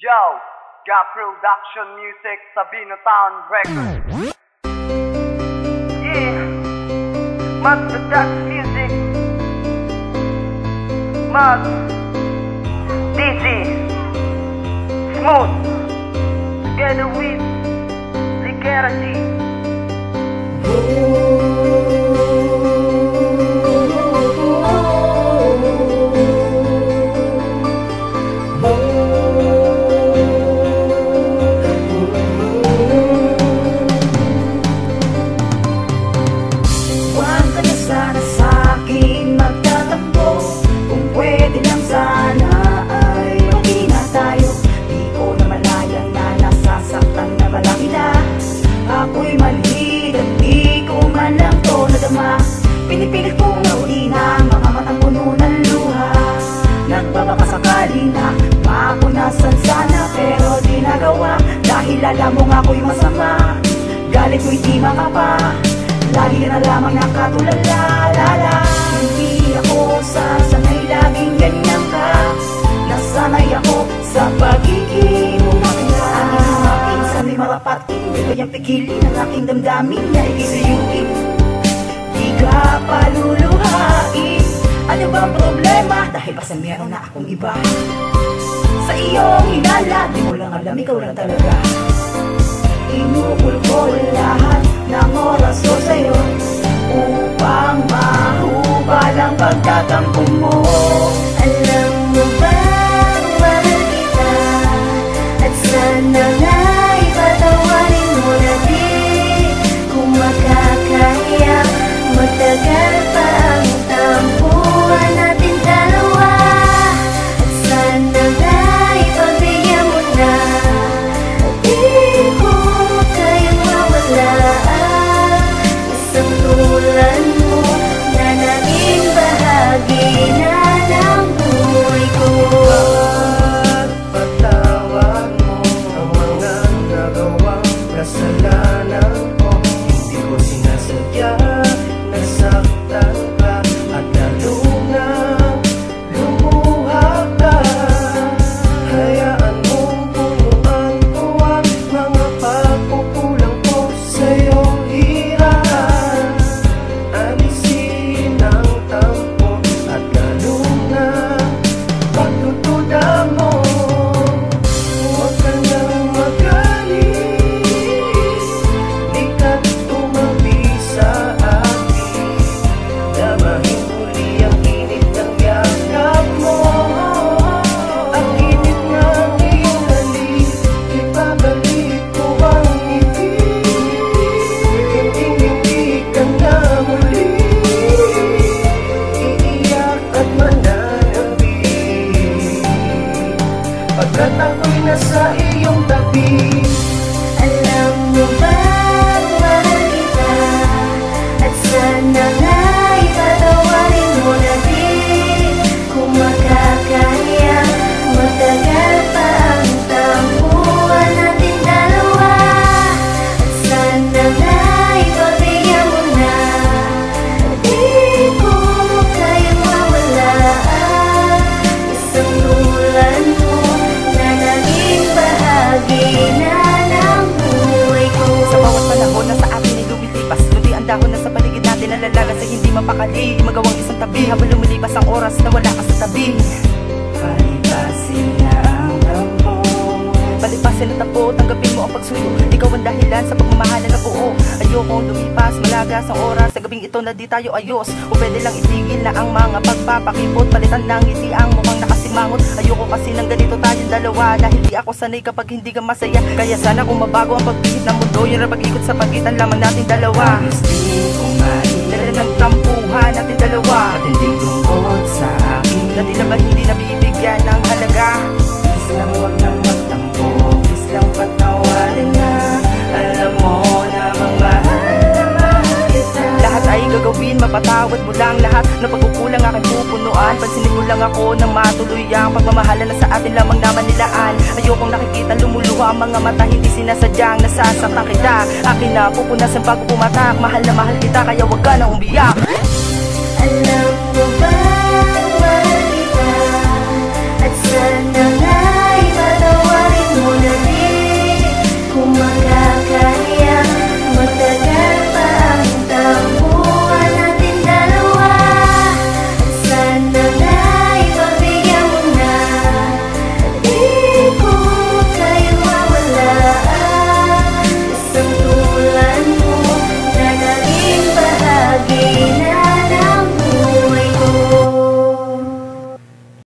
Yo, got production music Sabino Town Records. Yeah, Mad Production Music. Mad Dizzy Smooth together with Ligera G. Pinipilit kong nauli na mga matang puno ng luha. Nagbabakasakali na mapunasan sana, pero di nagawa dahil alam mo nga ako'y masama. Galit ko'y di makapa, lagi ka na lamang nakatulala. Hindi ako sasanay laging ganyan ka. Nasanay ako sa pagiging umakla. Aking mga pinsan ay marapat, hindi kayang pigilin ang aking damdamin na ikisayuin. Di ka paluluhain. Ano bang problema? Dahil basta meron na akong iba. Sa iyong hinala, di mo lang alam, ikaw lang talaga. Inukol ko lahat ng oras ko sa'yo upang mahubal ang pagtatampo mo. Alam mo ba kung mahal kita, at sana nga'y patawarin mo na di. Kung makakaya, matagal pa ang tampuhan natin dalawa. At sana nga'y pagbigyan mo na, di ko kayang mawala. Isang tulad mo na naging bahagi na ng buhay ko. Patawad mo ang mga nagawang kasalanan ko. Hindi ko sinasadya, nasaktan ka at lalo na lumuha ka. Hayaan mong punuan ko ang mga pagkukulang ko sa'yo hiraan. Alisin ang tampo at lalo na pagtutuda mo. Huwag ka nang magaling, di ka tumabi sa akin. Damahin muli ang init ng yakap mo, ang init ng iyong halik. Ipabalik ko ang ngiti, hindi ka na muli iiyak at mananambi. Pagkat ako'y nasa iyong tabi. Alam mo ba kung mahal kita, at sana nga'y patawarin mo na di. Kung makakaya, matagal pa ang tampuhan natin dalawa. At sana nga'y pagbigyan mo na, di ko kayang mawala. Isang tulad mo na naging bahagi na ng buhay ko. Sa bawat panahon na sa atin ay lumilipas, tuloy ang dahon na sa paligid natin nalalagas ay hindi mapakali. Di magawang isang tabi habang lumilipas ang oras na wala ka sa tabi. Palipasin na ang tampo, Palipasin ang tapo, tanggapin mo ang pagsuyo. Ikaw ang dahilan sa pagmamahalan na buo. Ayokong lumipas, malagas ang oras sa gabing ito na di tayo ayos. O pwede lang itigil na ang mga pagpapakipot, palitan ng ngiti ang mukhang nakasimangot. Ayoko kasi ng ganito tayong dalawa, dahil di ako sanay kapag hindi ka masaya. Kaya sana kung mabago ang pagbihit ng mundo, yun ang pag-ikot sa pagitan lamang natin dalawa. gusto kong mainit Dala ng tampuhan natin dalawa, at hindi tungkol sa akin. na di naman hindi nabibigyan ng halaga. Please lang huwag nang magtampo, please lang patawarin na. Alam mo namang mahal na mahal kita. Lahat ay gagawin, mapatawad mo lang lahat na pagkukulang aking pupunuan. Pansinin mo lang ako ng matuloy ang pagmamahala na sa atin lamang naman nilaan. Ayokong nakikita lumuluha ang mga mata, hindi sinasadyang nasasaktan kita. Akin na pupunasan bago pumatak, mahal na mahal kita, kaya wag ka na umiyak.